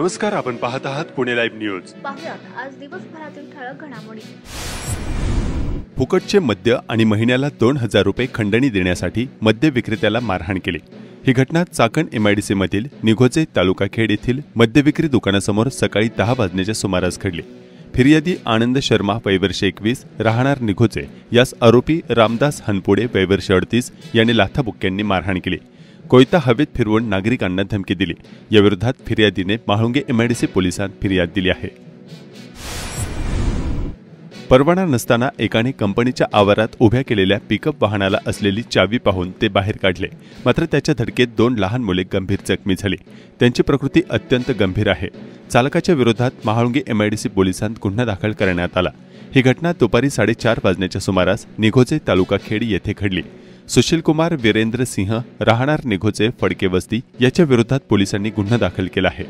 नमस्कार, आपण पाहत आहात पुणे लाईव्ह न्यूज। पाहुयात आज दिवसभरातील ठळक घडामोडी। फुकटचे मद्य आणि महिन्याला 2000 रुपये खंडणी देण्यासाठी मद्य विक्रेत्याला मारहाण केली। ही घटना चाकण एमआयडीसी मधील निघोजे तालुका खेड येथील मद्य विक्री दुकानासमोर सकाळी 10 वाजण्याच्या सुमारास घडली। फिर्यादी आनंद शर्मा वयवर्ष 21 राहणार निघोजे यास आरोपी रामदास हनपुडे वयवर्ष 38 यांनी लाथाबुक्क्यांनी मारहाण केली। कोयता हवेत फिरवून नागरिकांना धमकी दिली। या विरोधात फिर्यादीने म्हाळुंगे एमआयडीसी पोलिसांत फिर्याद दिली आहे। परवाना नसताना एकाने कंपनीच्या आवारात उभ्या केलेल्या पिकअप वाहनाला असलेली चावी पाहून ते बाहेर काढले, मात्र त्याच्या धडकेत 2 लहान मुले गंभीर जखमी झाली। त्यांची प्रकृती अत्यंत गंभीर आहे। चालकाच्या विरोधात म्हाळुंगे एमआयडीसी पोलिसांत गुन्हा दाखल करण्यात आला। ही घटना दुपारी 4:30 वाजण्याच्या सुमारास निघोजे तालुका खेड येथे घडली। सुशील कुमार वीरेंद्र सिंह राहणार निघोजे फडके वस्ती याच्या विरोधात पोलिसांनी गुन्हा दाखल केला आहे।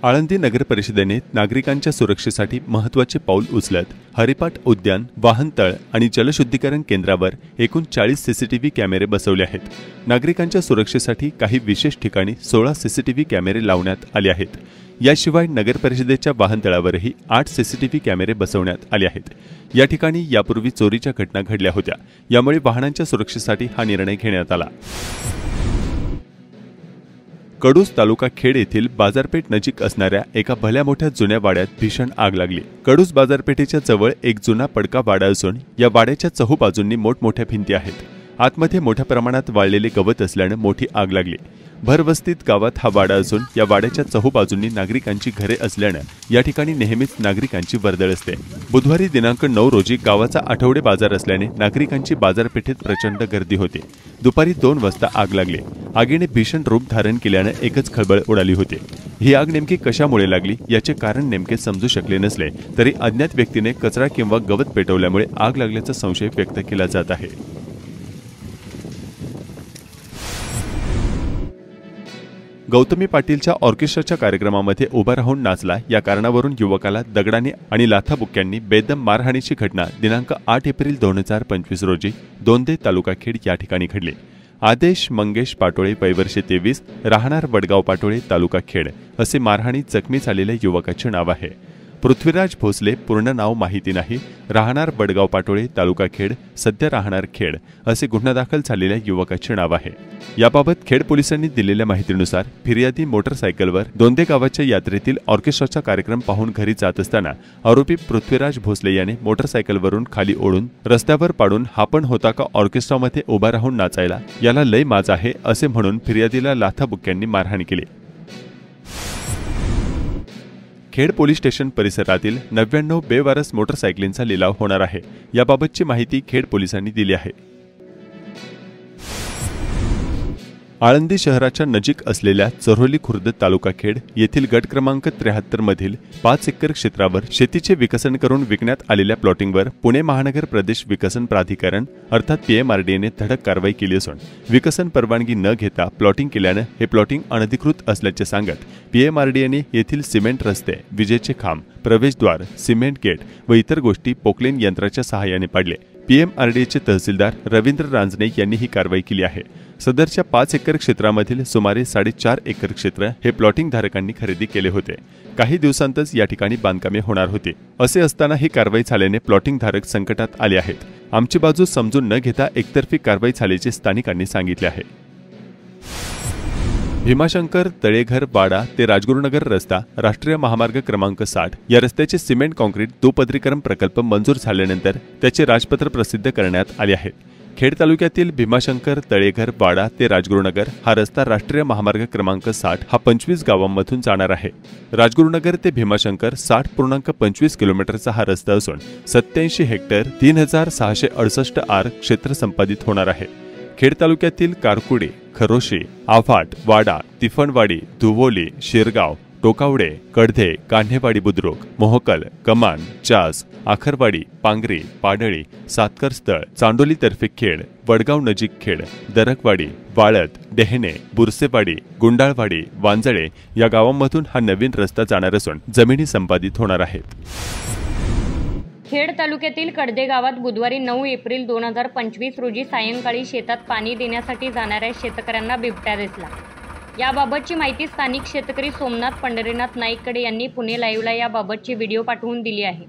आळंदी नगर परिषदेने नागरिकांच्या सुरक्षेसाठी महत्त्वाचे पाऊल उचलत हरिपाठ उद्यान, वाहनतळ आणि जलशुद्धीकरण केंद्रावर एकूण 40 सीसीटीव्ही कॅमेरे बसवले आहेत। नागरिकांच्या सुरक्षेसाठी काही विशेष ठिकाणी 16 सीसीटीव्ही कॅमेरे लावण्यात आले आहेत। याशिवाय नगर परिषदेच्या वाहनतळावरही 8 सीसीटीव्ही कॅमेरे बसवण्यात आले आहेत। या ठिकाणी यापूर्वी चोरीच्या घटना घडल्या होत्या, यामुळे वाहनांच्या सुरक्षेसाठी हा निर्णय घेण्यात आला। कडूस तालुका खेड येथील बाजारपेठ नजीक असणाऱ्या एका भल्या मोठ्या जुन्या वाड्यात भीषण आग लागली। कडूस बाजारपेठेच्या जवळ एक जुना पडका वाडा असून या वाड्याच्या चहूबाजूंनी मोठमोठ्या भिंती आहेत। आतमध्ये मोठ्या प्रमाणात वाळलेले गवत असल्याने मोठी आग लागली। भरवस्तीत गावात हा वाडा असून या वाड्याच्या चहूबाजूंनी नागरिकांची घरे असल्याने या ठिकाणी नेहमीच नागरिकांची वर्दळ असते। बुधवारी दिनांक 9 रोजी गावाचा आठवडे बाजार असल्याने नागरिकांची बाजारपेठेत प्रचंड गर्दी होती। दुपारी 2 वाजता आग लागली। आगीने भीषण रूप धारण केल्याने एकच खळबळ उडाली होती। ही आग नेमकी कशामुळे लागली याचे कारण नेमके समजू शकले नसले तरी अज्ञात व्यक्तीने कचरा किंवा गवत पेटवल्यामुळे आग लागल्याचा संशय व्यक्त केला जात आहे। गौतमी पाटीलच्या ऑर्केस्ट्राच्या कार्यक्रमामध्ये उभा राहून नाचला या कारणावरून युवकाला दगडाने आणि लाथाबुक्क्यांनी बेदम मारहाणीची घटना दिनांक 8 एप्रिल 2025 रोजी दोंदे तालुका खेड या ठिकाणी घडली। आदेश मंगेश पाटोळे वयवर्ष 23 राहणार वडगाव पाटोळे तालुका खेड असे मारहाणीत जखमी झालेल्या युवकाचे नाव आहे। पृथ्वीराज भोसले पूर्ण नाव माहिती नाही, राहणार वडगाव पाटोळे तालुका खेड सध्या राहणार खेड असे गुन्हा दाखल झालेल्या युवकाचे नाव आहे। याबाबत खेड पोलिसांनी दिलेल्या माहितीनुसार फिर्यादी मोटरसायकलवर दोंदे गावाच्या यात्रेतील ऑर्केस्ट्राचा कार्यक्रम पाहून घरी जात असताना आरोपी पृथ्वीराज भोसले याने मोटरसायकलवरून खाली ओढून रस्त्यावर पाडून हा पण होता का ऑर्केस्ट्रामध्ये उभा राहून नाचायला, याला लय माज आहे असे म्हणून फिर्यादीला लाथाबुक्क्यांनी मारहाण केली। खेड पोलीस स्टेशन परिसरातील 99 बेवारस मोटरसायकलींचा लिलाव होणार आहे। याबाबतची माहिती खेड पोलिसांनी दिली आहे। आळंदी शहराच्या नजीक असलेल्या चऱ्होली खुर्द तालुका खेड येथील गट क्रमांक 73 मधील 5 एकर क्षेत्रावर शेतीचे विकसन करून विकण्यात आलेल्या प्लॉटिंगवर पुणे महानगर प्रदेश विकसन प्राधिकरण अर्थात पीएमआरडीएने धडक कारवाई केली असून विकसन परवानगी न घेता प्लॉटिंग केल्याने हे प्लॉटिंग अनधिकृत असल्याचे सांगत पीएमआरडीएने येथील सिमेंट रस्ते, विजेचे खांब, प्रवेशद्वार, सिमेंट गेट व इतर गोष्टी पोकलेन यंत्राच्या सहाय्याने पाडले। पीएमआरडीएचे तहसीलदार रवींद्र रांजणे यांनी ही कारवाई केली आहे। सदरच्या 5 एकर क्षेत्रामधील सुमारे 4.5 एकर क्षेत्र हे प्लॉटिंग धारकांनी खरेदी केले होते। काही दिवसांतच या ठिकाणी बांधकामे होणार होती। असे असताना ही कारवाई झाल्याने प्लॉटिंग धारक संकटात आले आहेत। आमची बाजू समजून न घेता एकतर्फी कारवाई झाल्याचे स्थानिकांनी सांगितले आहे। भीमाशंकर तळेघर वाडा ते राजगुरुनगर रस्ता राष्ट्रीय महामार्ग क्रमांक 60 या रस्त्याचे सिमेंट कॉन्क्रीट दुपदरीकरण प्रकल्प मंजूर झाल्यानंतर त्याचे राजपत्र प्रसिद्ध करण्यात आले आहे। खेड तालुक्यातील भीमाशंकर तळेघर वाडा ते राजगुरुनगर हा रस्ता राष्ट्रीय महामार्ग क्रमांक 60 हा 25 गावांमधून जाणार आहे। राजगुरुनगर ते भीमाशंकर 60.25 किलोमीटरचा हा रस्ता असून 87 हेक्टर 3668 आर क्षेत्र संपादित होणार आहे। खेड तालुक्यातील कारकुडे, खरोशी, आव्हाट, वाडा, तिफणवाडी, धुवोली, शिरगाव, टोकावडे, कडधे, कान्हेवाडी बुद्रुक, मोहकल, कमान, चास, आखरवाडी, पांगरी, पाडळी, सातकरस्थळ, चांडोली तर्फे खेड, वडगाव नजीक खेड, दरकवाडी, वाळत, डेहणे, बुरसेवाडी, गुंडाळवाडी, वांजळे या गावांमधून हा नवीन रस्ता जाणार असून जमिनी संपादित होणार आहेत। खेड तालुक्यातील कडदे गावात बुधवारी 9 एप्रिल 2025 रोजी सायंकाळी शेतात पाणी देण्यासाठी जाणाऱ्या शेतकऱ्यांना बिबट्या दिसला। याबाबतची माहिती स्थानिक शेतकरी सोमनाथ पंढरीनाथ नाईककडे यांनी पुणे लाईव्हला याबाबतची व्हिडिओ पाठवून दिली आहे।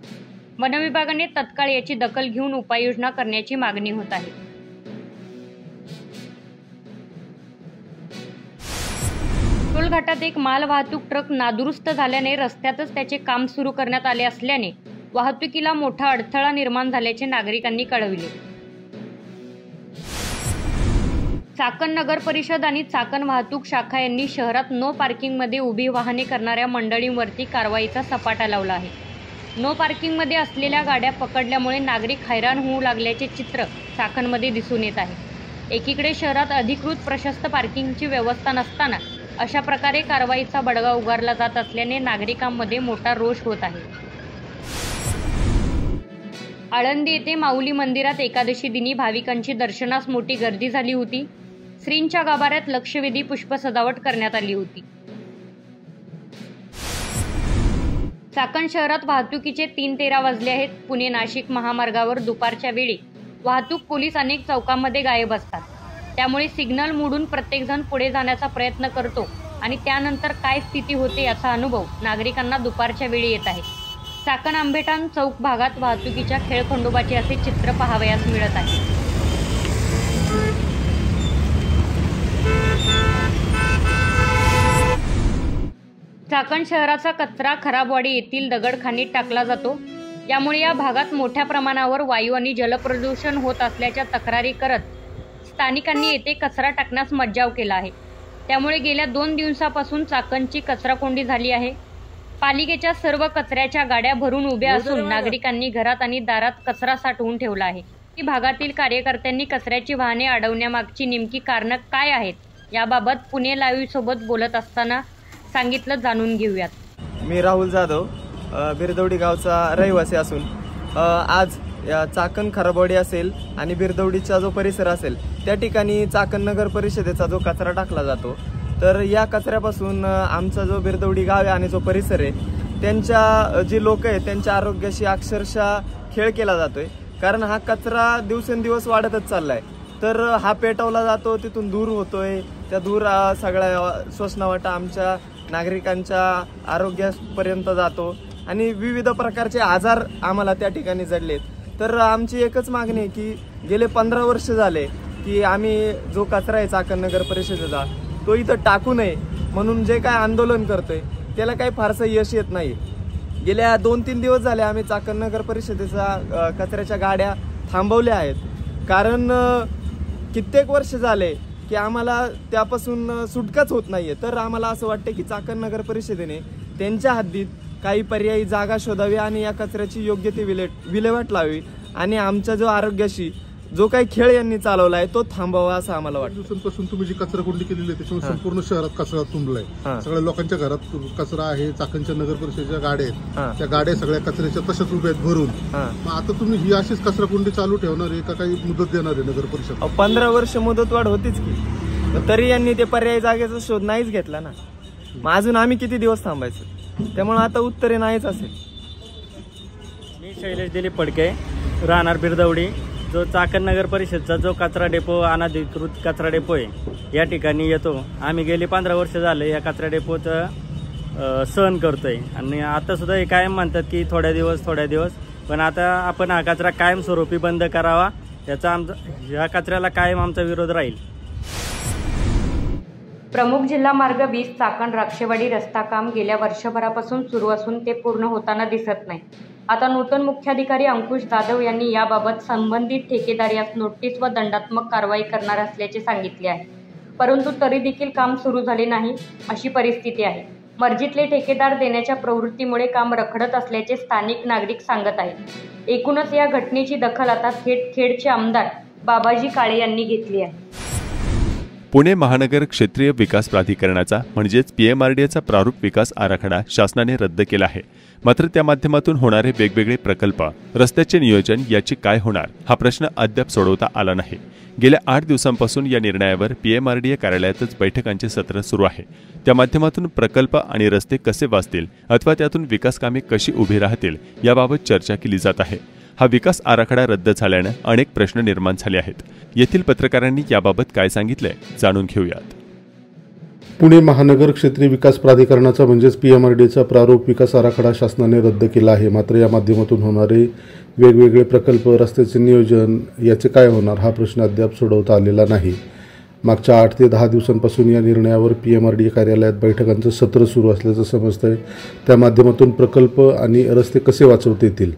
वनविभागाने तत्काळ याची दखल घेऊन उपाययोजना करण्याची मागणी होत आहे। टोलघाटात एक माल वाहतूक ट्रक नादुरुस्त झाल्याने रस्त्यातच त्याचे काम सुरू करण्यात आले असल्याने वाहतुकीला मोठा अडथळा निर्माण झाल्याचे नागरिकांनी कळविले। चाकण नगर परिषद आणि चाकण वाहतूक शाखा यांनी शहरात नो पार्किंगमध्ये उभी वाहने करणाऱ्या मंडळींवरती कारवाईचा सपाटा लावला आहे। नो पार्किंगमध्ये असलेल्या गाड्या पकडल्यामुळे नागरिक हैराण होऊ लागल्याचे चित्र चाकणमध्ये दिसून येत आहे। एकीकडे शहरात अधिकृत प्रशस्त पार्किंगची व्यवस्था नसताना अशा प्रकारे कारवाईचा बडगा उगारला जात असल्याने नागरिकांमध्ये मोठा रोष होत आहे। आळंदी येथे माऊली मंदिरात एकादशी दिनी भाविकांची दर्शनास मोठी गर्दी झाली होती। श्रींच्या गाभाऱ्यात लक्षवेधी पुष्प सजावट करण्यात आली होती। चाकण शहरात वाहतुकीचे 3:13 वाजले आहेत। पुणे नाशिक महामार्गावर दुपारच्या वेळी वाहतूक पोलीस अनेक चौकांमध्ये गायब असतात, त्यामुळे सिग्नल मोडून प्रत्येकजण पुढे जाण्याचा प्रयत्न करतो आणि त्यानंतर काय स्थिती होते याचा अनुभव नागरिकांना दुपारच्या वेळी येत आहे। चाकण आंबेठाण चौक भागात वाहतुकीच्या खेळखंडोबाचे असे चित्र पाहावयास मिळत आहे। चाकण शहराचा कचरा खराबवाडी येथील दगडखानीत टाकला जातो। यामुळे या भागात मोठ्या प्रमाणावर वायू आणि जलप्रदूषण होत असल्याच्या तक्रारी करत स्थानिकांनी येथे कचरा टाकण्यास मज्जाव केला आहे। त्यामुळे गेल्या 2 दिवसापासून चाकणची कचराकोंडी झाली आहे। पालिकेच्या सर्व कचऱ्याच्या गाड्या भरून उभ्या असून नागरिकांनी घरात आणि दारात कचरा साठवून ठेवला आहे। या भागातील कार्यकर्त्यांनी कचऱ्याची वाहने अडवण्यामागची नेमकी कारणं काय आहेत याबाबत पुणे लाईव्ह सोबत बोलत असताना सांगितलं, जाणून घेऊयात। मी राहुल जाधव, बिरदवडी गावचा रहिवासी असून आज चाकण खराबवाडी असेल आणि बिरदवडीचा जो परिसर असेल त्या ठिकाणी चाकण नगर परिषदेचा जो कचरा टाकला जातो, तर या कचऱ्यापासून आमचा जो बिरदवडी गाव आहे आणि जो परिसर आहे त्यांच्या जे लोक आहेत त्यांच्या आरोग्याशी अक्षरशः खेळ केला जातोय। कारण हा कचरा दिवसेंदिवस वाढतच चाललाय, तर हा पेटवला जातो, तिथून दूर होतोय, त्या दूर सगळ्या श्वसनावाटा आमच्या नागरिकांच्या आरोग्यापर्यंत जातो आणि विविध प्रकारचे आजार आम्हाला त्या ठिकाणी जडलेत। तर आमची एकच मागणी आहे की गेले 15 वर्ष झाले की आम्ही जो कचरा आहे चाकण नगर परिषदेचा तो इथं टाकू नये म्हणून जे काय आंदोलन करतोय त्याला काही फारसं यश येत नाही। गेल्या 2-3 दिवस झाले आम्ही चाकण नगर परिषदेचा कचऱ्याच्या गाड्या थांबवल्या आहेत, कारण कित्येक वर्ष झाले की आम्हाला त्यापासून सुटकाच होत नाहीये। तर आम्हाला असं वाटतं की चाकण नगर परिषदेने त्यांच्या हद्दीत काही पर्यायी जागा शोधावी आणि या कचऱ्याची योग्य ती विल्हेवाट लावी आणि आमच्या जो आरोग्याशी जो काही खेळ यांनी चालवला आहे तो थांबवा असं आम्हाला वाटतं। दिवसांपासून तुम्ही जी कचराकोंडी केलेली आहे त्याच्यामुळे संपूर्ण शहरात कचरा तुंबलाय। सगळ्या लोकांच्या घरात कचरा आहे, चाकणच्या नगर परिषदेच्या गाड्या आहेत, त्या गाड्या सगळ्या कचऱ्याच्या तशाच उभ्या आहेत भरून। मग आता तुम्ही ही अशीच कचराकोंडी चालू ठेवणार आहे का काही मुदत देणार आहे नगर परिषद? 15 वर्ष मुदतवाढ होतीच की, तरी यांनी ते पर्यायी जागेचा शोध नाहीच घेतला ना। मग अजून आम्ही किती दिवस थांबायचं? त्यामुळे आता उत्तरे नाहीच असेल। मी शैलेश दिलीप पडके, राहणार बिरदवडी। जो चाकण नगर परिषदचा जो कचरा डेपो अनधिकृत कचरा डेपो आहे या ठिकाणी येतो, आम्ही गेली 15 वर्ष झाले या कचरा डेपोचं सहन करतोय आणि आता सुद्धा हे कायम म्हणतात की थोड्या दिवस, पण आता आपण हा कचरा कायमस्वरूपी बंद करावा, याचा या कचऱ्याला कायम आमचा विरोध राहील। प्रमुख जिल्हा मार्ग 20 चाकण राक्षेवाडी रस्ता काम गेल्या वर्षभरापासून सुरू असून ते पूर्ण होताना दिसत नाही। आता नूतन मुख्याधिकारी अंकुश जाधव यांनी याबाबत संबंधित ठेकेदार यास नोटीस व दंडात्मक कारवाई करणार असल्याचे सांगितले आहे, परंतु तरी देखील काम सुरू झाले नाही अशी परिस्थिती आहे। मर्जीतले ठेकेदार देण्याच्या प्रवृत्तीमुळे काम रखडत असल्याचे स्थानिक नागरिक सांगत आहेत। एकूणच या घटनेची दखल आता थेट खेडचे आमदार बाबाजी काळे यांनी घेतली आहे। पुणे महानगर क्षेत्रीय विकास प्राधिकरणाचा म्हणजेच पीएमआरडीएचा प्रारूप विकास आराखडा शासनाने रद्द केला आहे। मात्र त्या माध्यमातून होणारे वेगवेगळे प्रकल्प, रस्त्याचे नियोजन याची काय होणार हा प्रश्न अद्याप सोडवता आला नाही। गेल्या 8 दिवसांपासून या निर्णयावर पीएमआरडीए कार्यालयातच बैठकांचे सत्र सुरू आहे। त्या माध्यमातून प्रकल्प आणि रस्ते कसे वाचतील अथवा त्यातून विकास कामे कशी उभी राहतील याबाबत चर्चा केली जात आहे। हा विकास आराखडा रद्द झाल्याने अनेक प्रश्न निर्माण झाले आहेत। येथील पत्रकारांनी याबाबत काय सांगितले जाणून घेऊयात। पुणे महानगर क्षेत्रीय विकास प्राधिकरणाचा म्हणजेच PMRDचा प्रारूप विकास आराखडा शासनाने रद्द केला आहे. मात्र या माध्यमातून होणारे वेगवेगळे प्रकल्प, रस्त्याचे नियोजन याचे काय होणार हा प्रश्न अद्याप सोडवता आलेला नाही. मागच्या 8 ते 10 दिवसांपासून या निर्णयावर PMRD कार्यालयात बैठकांचं सत्र सुरू असल्याचं समजतंय. त्या माध्यमातून प्रकल्प आणि रस्ते कसे वाचवता येतील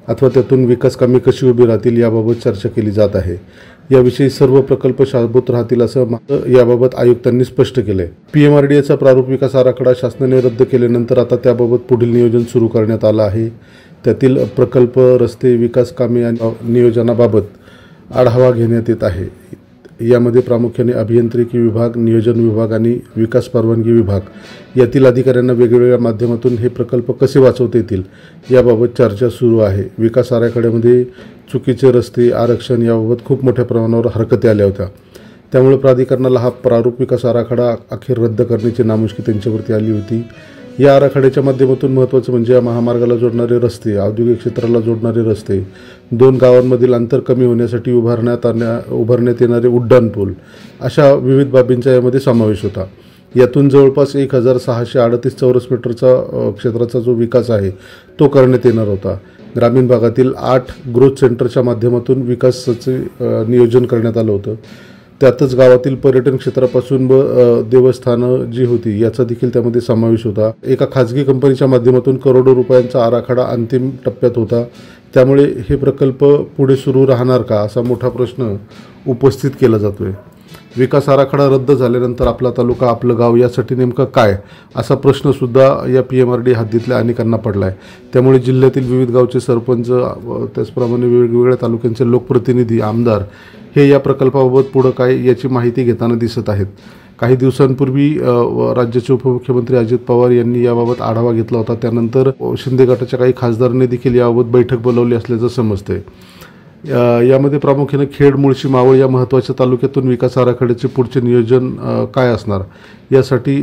अथवा त्यातून विकास कामे कशी उभी राहतील याबाबत चर्चा केली जात आहे. याविषयी सर्व प्रकल्प शाबूत राहतील असं याबाबत आयुक्तांनी स्पष्ट केलंय. PMRDचा प्रारूप विकास आराखडा शासनाने रद्द केल्यानंतर आता त्याबाबत पुढील नियोजन सुरू करण्यात आलं आहे. त्यातील प्रकल्प, रस्ते, विकास कामे आणि नियोजनाबाबत आढावा घेण्यात येत आहे. यामध्ये प्रामुख्याने अभियांत्रिकी विभाग, नियोजन विभाग आणि विकास परवानगी विभाग यातील अधिकाऱ्यांना वेगवेगळ्या माध्यमातून हे प्रकल्प कसे वाचवता येतील याबाबत चर्चा सुरू आहे. विकास आराखड्यामध्ये चुकीचे रस्ते, आरक्षण याबाबत खूप मोठ्या प्रमाणावर हरकती आल्या होत्या. त्यामुळे प्राधिकरणाला हा प्रारूप विकास आराखडा अखेर रद्द करण्याची नामुष्की त्यांच्यावरती आली होती. या आराखड्याच्या माध्यमातून महत्त्वाचं म्हणजे या महामार्गाला जोडणारे रस्ते, औद्योगिक क्षेत्राला जोडणारे रस्ते, 2 गावांमधील अंतर कमी होण्यासाठी उभारण्यात येणारे उड्डाण पूल अशा विविध बाबींचा यामध्ये समावेश होता. यातून जवळपास 1638 चौरस मीटरचा क्षेत्राचा जो विकास आहे तो करण्यात येणार होता. ग्रामीण भागातील 8 ग्रोथ सेंटरच्या माध्यमातून विकासाचे नियोजन करण्यात आलं होतं. त्यातच गावातील पर्यटन क्षेत्रापासून देवस्थानं जी होती याचा देखील त्यामध्ये समावेश होता. एका खाजगी कंपनीच्या माध्यमातून करोडो रुपयांचा आराखडा अंतिम टप्प्यात होता. त्यामुळे हे प्रकल्प पुढे सुरू राहणार का असा मोठा प्रश्न उपस्थित केला जातोय. विकास आराखडा रद्द झाल्यानंतर आपला तालुका, आपलं गाव यासाठी नेमकं काय असा प्रश्नसुद्धा या PMRD हद्दीतल्या अनेकांना पडला आहे. त्यामुळे जिल्ह्यातील विविध गावचे सरपंच, त्याचप्रमाणे वेगवेगळ्या तालुक्यांचे लोकप्रतिनिधी, आमदार हे या प्रकल्पाबाबत पुढं काय याची माहिती घेताना दिसत आहेत. काही दिवसांपूर्वी राज्याचे उपमुख्यमंत्री अजित पवार यांनी याबाबत आढावा घेतला होता. त्यानंतर शिंदे गटाच्या काही खासदारांनी देखील याबाबत बैठक बोलावली असल्याचं समजतंय. यामध्ये प्रामुख्याने खेड, मुळशी, मावळ या महत्त्वाच्या तालुक्यातून विकास आराखड्याचे पुढचे नियोजन काय असणार यासाठी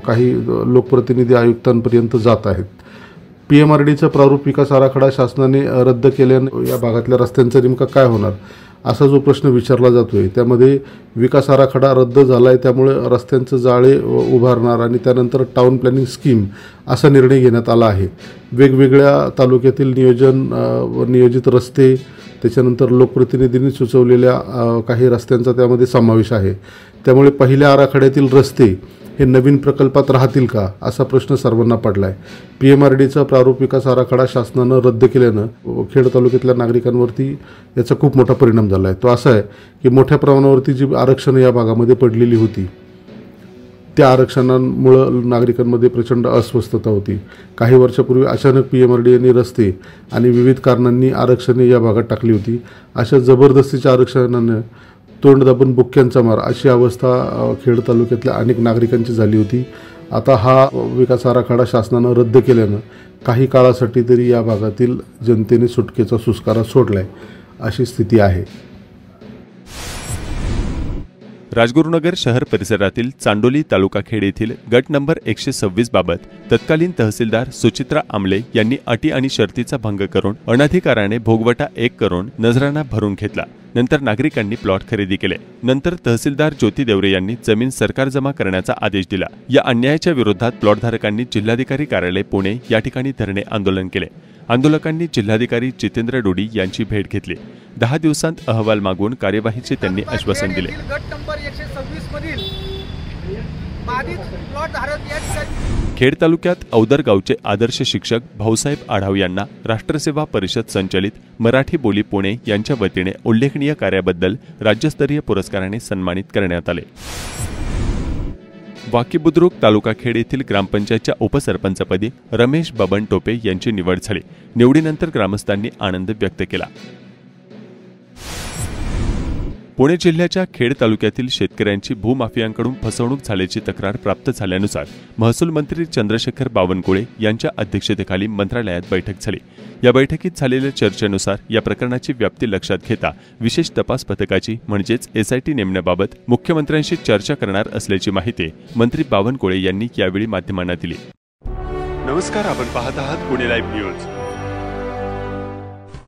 काही लोकप्रतिनिधी आयुक्तांपर्यंत जात आहेत. PMRDचा प्रारूप विकास आराखडा शासनाने रद्द केल्याने या भागातल्या रस्त्यांचा नेमका काय होणार असा जो प्रश्न विचारला जातोय. त्यामध्ये विकास आराखडा रद्द झाला आहे, त्यामुळे रस्त्यांचं जाळे उभारणार आणि त्यानंतर टाउन प्लॅनिंग स्कीम असा निर्णय घेण्यात आला आहे. वेगवेगळ्या तालुक्यातील नियोजित रस्ते, त्याच्यानंतर लोकप्रतिनिधींनी सुचवलेल्या काही रस्त्यांचा त्यामध्ये समावेश आहे. त्यामुळे पहिल्या आराखड्यातील रस्ते हे नवीन प्रकल्पात राहतील का असा प्रश्न सर्वांना पडला आहे. PMRDचा प्रारूप विकास आराखडा शासनानं रद्द केल्यानं खेड तालुक्यातल्या नागरिकांवरती याचा खूप मोठा परिणाम झाला आहे. तो असा आहे की मोठ्या प्रमाणावरती जी आरक्षणं या भागामध्ये पडलेली होती त्या आरक्षणांमुळं नागरिकांमध्ये प्रचंड अस्वस्थता होती. काही वर्षापूर्वी अचानक PMRD यांनी रस्ते आणि विविध कारणांनी आरक्षणे या भागात टाकली होती. अशा जबरदस्तीच्या आरक्षणानं तोंड दाबून बुक्क्यांचा मार अशी अवस्था खेड तालुक्यातल्या अनेक नागरिकांची झाली होती. आता हा विकास आराखडा शासनानं रद्द केल्यानं काही काळासाठी तरी या भागातील जनतेने सुटकेचा सुस्कारा सोडलाय अशी स्थिती आहे. राजगुरुनगर शहर परिसरातील चांडोली तालुका खेड येथील गट नंबर 126 बाबत तत्कालीन तहसीलदार सुचित्रा आमले यांनी अटी आणि शर्तीचा भंग करून अनधिकाराने भोगवटा 1 करून नजराना भरून घेतला. नंतर नागरिकांनी प्लॉट खरेदी केले. नंतर तहसीलदार ज्योती देवरे यांनी जमीन सरकार जमा करण्याचा आदेश दिला. या अन्यायाच्या विरोधात प्लॉटधारकांनी जिल्हाधिकारी कार्यालय पुणे या ठिकाणी धरणे आंदोलन केले. आंदोलकांनी जिल्हाधिकारी जितेंद्र डोडी यांची भेट घेतली. 10 दिवसांत अहवाल मागून कार्यवाहीचे त्यांनी आश्वासन दिले. गट नंबर 126 मधील बाधित प्लॉट धारक खेड तालुक्यात औदर गावचे आदर्श शिक्षक भाऊसाहेब आढाव यांना राष्ट्रसेवा परिषद संचलित मराठी बोली पुणे यांच्या वतीने उल्लेखनीय कार्याबद्दल राज्यस्तरीय पुरस्काराने सन्मानित करण्यात आले. वाकीबुद्रुक तालुका खेड येथील ग्रामपंचायतच्या उपसरपंचपदी रमेश बबन टोपे यांची निवड झाली. निवडीनंतर ग्रामस्थांनी आनंद व्यक्त केला. पुणे जिल्ह्याच्या खेड तालुक्यातील शेतकऱ्यांची भूमाफियांकडून फसवणूक झाल्याची तक्रार प्राप्त झाल्यानुसार महसूल मंत्री चंद्रशेखर बावनकुळे यांच्या अध्यक्षतेखाली मंत्रालयात बैठक झाली. या बैठकीत झालेल्या चर्चेनुसार या प्रकरणाची व्याप्ती लक्षात घेता विशेष तपास पथकाची म्हणजेच SIT नेमण्याबाबत मुख्यमंत्र्यांशी चर्चा करणार असल्याची माहिती मंत्री बावनकुळे यांनी यावेळी माध्यमांना दिली. नमस्कार, आपण पाहत आहात पुणे लाईव्ह न्यूज.